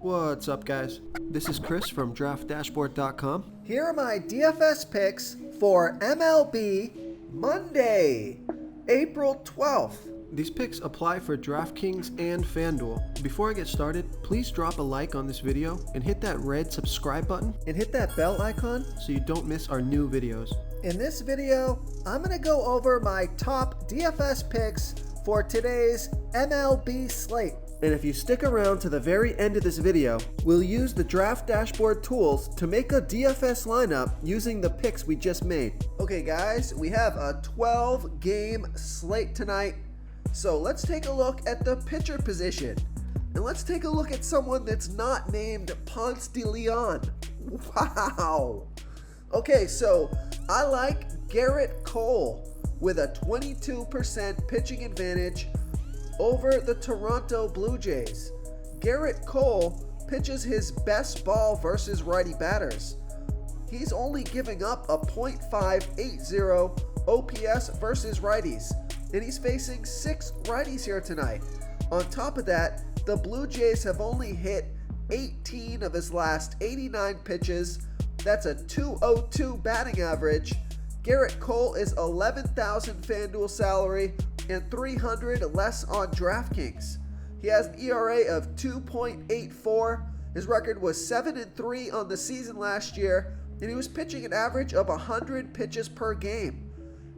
What's up, guys? This is Chris from DraftDashboard.com. Here are my DFS picks for MLB Monday, April 12th. These picks apply for DraftKings and FanDuel. Before I get started, please drop a like on this video and hit that red subscribe button And hit that bell icon. so you don't miss our new videos. In this video, I'm going to go over my top DFS picks for today's MLB slate. And if you stick around to the very end of this video, we'll use the Draft Dashboard tools to make a DFS lineup using the picks we just made. Okay guys, we have a 12-game slate tonight. So let's take a look at the pitcher position. And let's take a look at someone that's not named Ponce de Leon. Wow. Okay, so I like Garrett Cole with a 22% pitching advantage over the Toronto Blue Jays. Garrett Cole pitches his best ball versus righty batters. He's only giving up a .580 OPS versus righties, and he's facing 6 righties here tonight. On top of that, the Blue Jays have only hit 18 of his last 89 pitches. That's a .202 batting average. Garrett Cole is $11,000 FanDuel salary and $300 less on DraftKings. He has an ERA of 2.84. His record was 7-3 on the season last year, and he was pitching an average of 100 pitches per game,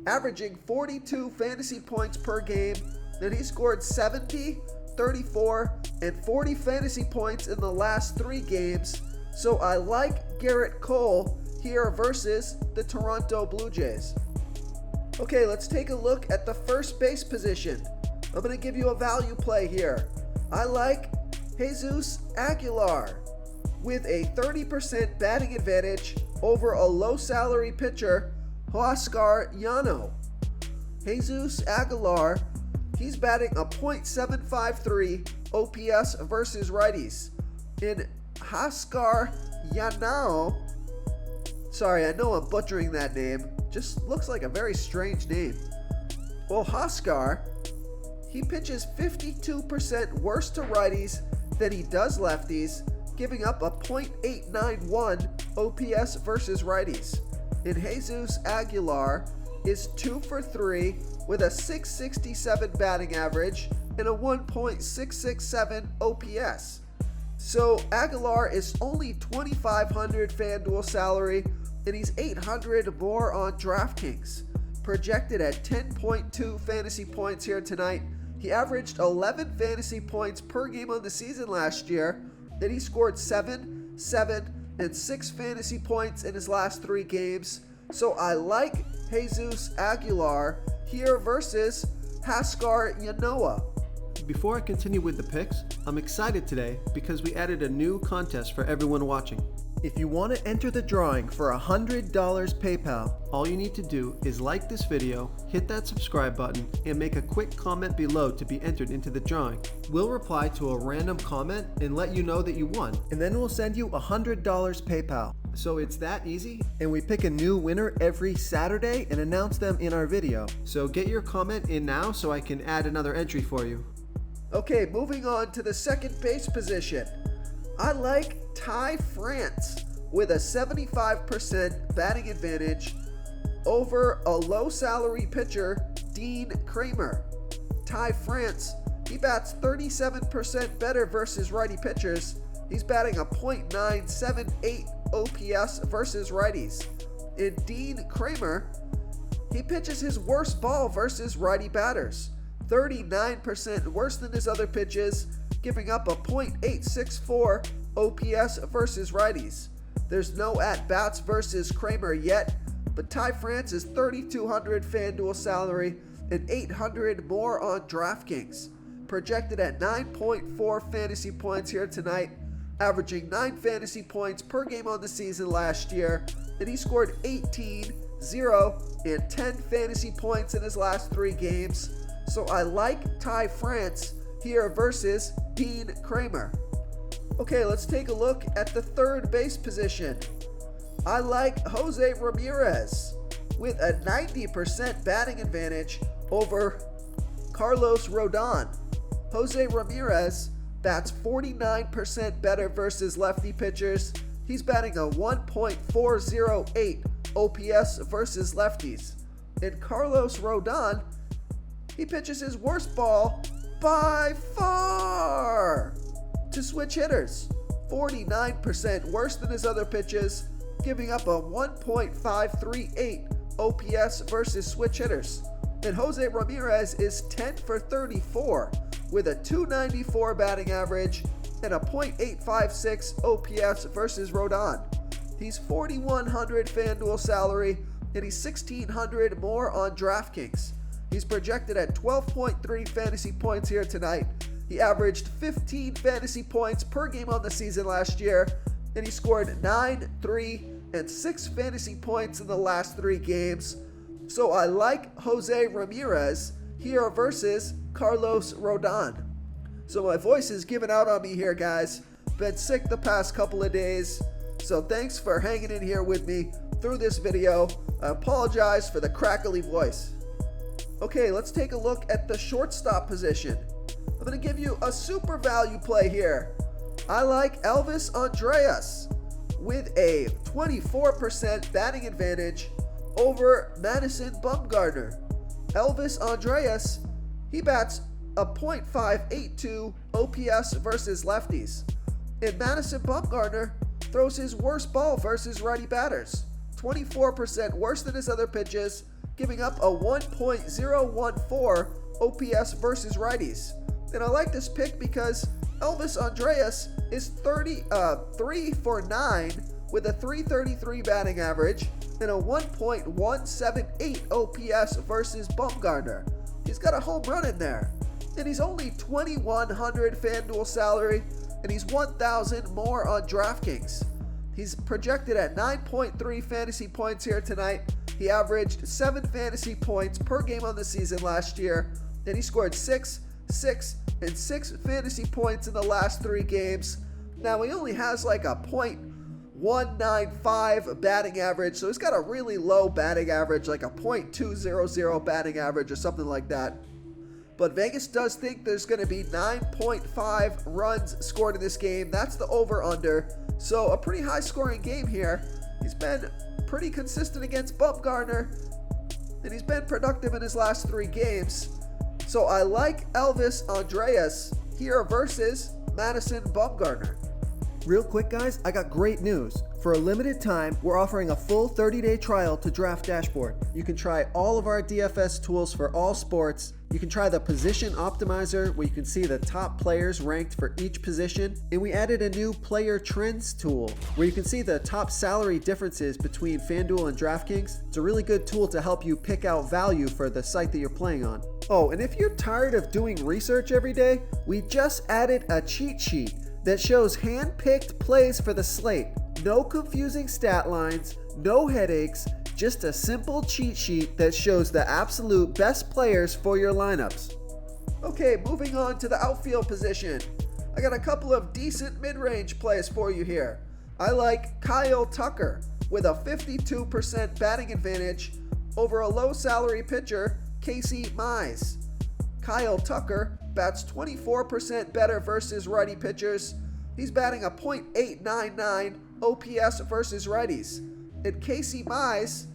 averaging 42 fantasy points per game. Then he scored 70, 34, and 40 fantasy points in the last 3 games. So I like Garrett Cole here versus the Toronto Blue Jays. Okay, let's take a look at the first base position. I'm going to give you a value play here. I like Jesus Aguilar with a 30% batting advantage over a low salary pitcher, Oscar Llano. Jesus Aguilar, he's batting a .753 OPS versus righties. In Oscar Llano, sorry, I know I'm butchering that name. Just looks like a very strange name. Well, Oscar, he pitches 52% worse to righties than he does lefties, giving up a .891 OPS versus righties. And Jesus Aguilar is 2 for 3 with a .667 batting average and a 1.667 OPS. So Aguilar is only $2,500 FanDuel salary, and he's $800 more on DraftKings. Projected at 10.2 fantasy points here tonight. He averaged 11 fantasy points per game on the season last year. Then he scored 7, 7, and 6 fantasy points in his last 3 games. So I like Jesus Aguilar here versus Oscar Llano. Before I continue with the picks, I'm excited today because we added a new contest for everyone watching. If you want to enter the drawing for $100 PayPal, All you need to do is like this video, hit that subscribe button, and make a quick comment below to be entered into the drawing. We'll reply to a random comment and let you know that you won. and then we'll send you $100 PayPal. So it's that easy. And we pick a new winner every Saturday and announce them in our video. So get your comment in now so I can add another entry for you. Okay, moving on to the second base position. I like Ty France with a 75% batting advantage over a low salary pitcher, Dean Kramer. Ty France, he bats 37% better versus righty pitchers. He's batting a .978 OPS versus righties. And Dean Kramer, he pitches his worst ball versus righty batters. 39% worse than his other pitches, giving up a .864 OPS versus righties. There's no at-bats versus Kramer yet, but Ty France is $3,200 FanDuel salary and $800 more on DraftKings. Projected at 9.4 fantasy points here tonight, averaging 9 fantasy points per game on the season last year, and he scored 18, 0, and 10 fantasy points in his last 3 games. So I like Ty France here versus Dean Kramer. Okay, let's take a look at the third base position. I like Jose Ramirez with a 90% batting advantage over Carlos Rodon. Jose Ramirez bats 49% better versus lefty pitchers. He's batting a 1.408 OPS versus lefties. And Carlos Rodon, he pitches his worst ball by far to switch hitters. 49% worse than his other pitches, giving up a 1.538 OPS versus switch hitters. And Jose Ramirez is 10 for 34 with a 294 batting average and a .856 OPS versus Rodon. He's $4,100 FanDuel salary and he's $1,600 more on DraftKings. He's projected at 12.3 fantasy points here tonight. He averaged 15 fantasy points per game on the season last year, and he scored 9, 3, and 6 fantasy points in the last 3 games. So I like Jose Ramirez here versus Carlos Rodon. So my voice is giving out on me here, guys. Been sick the past couple of days, so thanks for hanging in here with me through this video. I apologize for the crackly voice. Okay, let's take a look at the shortstop position. I'm going to give you a super value play here. I like Elvis Andreas with a 24% batting advantage over Madison Bumgarner. Elvis Andreas, he bats a .582 OPS versus lefties. And Madison Bumgarner throws his worst ball versus righty batters. 24% worse than his other pitches, giving up a 1.014 OPS versus righties. And I like this pick because Elvis Andreas is 3 for 9 with a .333 batting average and a 1.178 OPS versus Bumgarner. He's got a home run in there. And he's only $2,100 FanDuel salary and he's $1,000 more on DraftKings. He's projected at 9.3 fantasy points here tonight. He averaged 7 fantasy points per game on the season last year, and he scored 6, 6, and 6 fantasy points in the last 3 games. Now, he only has like a .195 batting average, so he's got a really low batting average, like a .200 batting average or something like that. But Vegas does think there's going to be 9.5 runs scored in this game. That's the over-under. So a pretty high-scoring game here. He's been pretty consistent against Bumgarner, and he's been productive in his last 3 games. So I like Elvis Andreas here versus Madison Bumgarner. Real quick, guys, I got great news. For a limited time, we're offering a full 30-day trial to Draft Dashboard. You can try all of our DFS tools for all sports. You can try the Position Optimizer, where you can see the top players ranked for each position. And we added a new Player Trends tool, where you can see the top salary differences between FanDuel and DraftKings. It's a really good tool to help you pick out value for the site that you're playing on. Oh, and if you're tired of doing research every day, we just added a cheat sheet that shows hand-picked plays for the slate. No confusing stat lines, no headaches, just a simple cheat sheet that shows the absolute best players for your lineups. Okay, moving on to the outfield position. I got a couple of decent mid-range plays for you here. I like Kyle Tucker with a 52% batting advantage over a low-salary pitcher, Casey Mize. Kyle Tucker bats 24% better versus righty pitchers. He's batting a .899 OPS versus righties. And Casey Mize,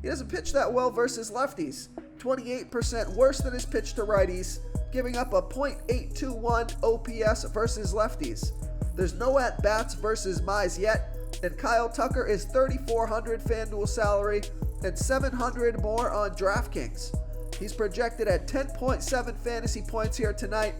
he doesn't pitch that well versus lefties. 28% worse than his pitch to righties, giving up a .821 OPS versus lefties. There's no at-bats versus Mize yet, and Kyle Tucker is $3,400 FanDuel salary and $700 more on DraftKings. He's projected at 10.7 fantasy points here tonight.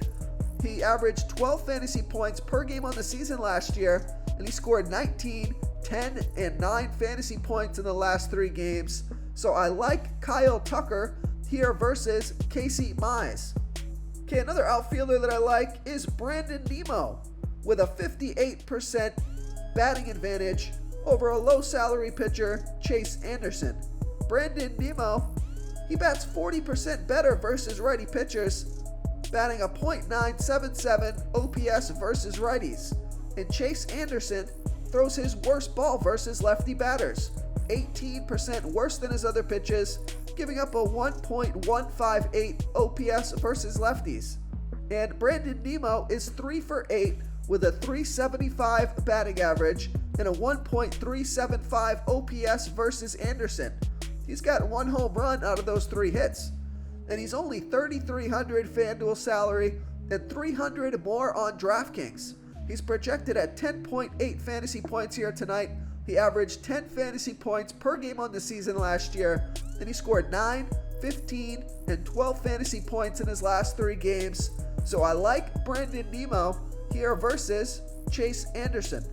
He averaged 12 fantasy points per game on the season last year, and he scored 19, 10, and 9 fantasy points in the last 3 games. So I like Kyle Tucker here versus Casey Mize. Okay, another outfielder that I like is Brandon Nimmo with a 58% batting advantage over a low-salary pitcher, Chase Anderson. Brandon Nimmo, he bats 40% better versus righty pitchers, batting a .977 OPS versus righties. And Chase Anderson throws his worst ball versus lefty batters, 18% worse than his other pitches, giving up a 1.158 OPS versus lefties. And Brandon Nimmo is 3 for 8 with a .375 batting average and a 1.375 OPS versus Anderson. He's got 1 home run out of those 3 hits. And he's only $3,300 FanDuel salary and $300 more on DraftKings. He's projected at 10.8 fantasy points here tonight. He averaged 10 fantasy points per game on the season last year, and he scored 9, 15, and 12 fantasy points in his last 3 games. So I like Brandon Nimmo here versus Chase Anderson.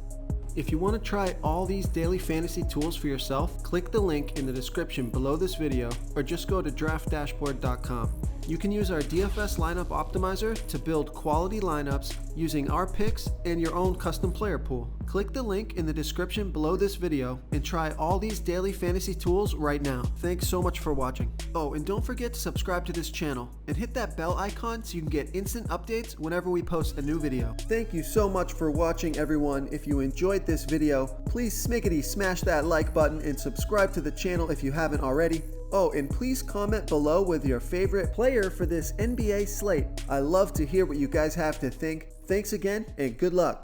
If you want to try all these daily fantasy tools for yourself, click the link in the description below this video or just go to draftdashboard.com. You can use our DFS lineup optimizer to build quality lineups using our picks and your own custom player pool. Click the link in the description below this video and try all these daily fantasy tools right now. Thanks so much for watching. Oh, and don't forget to subscribe to this channel and hit that bell icon so you can get instant updates whenever we post a new video. Thank you so much for watching, everyone. If you enjoyed this video, please smash that like button and subscribe to the channel if you haven't already. Oh, and please comment below with your favorite player for this NBA slate. I love to hear what you guys have to think. Thanks again, and good luck.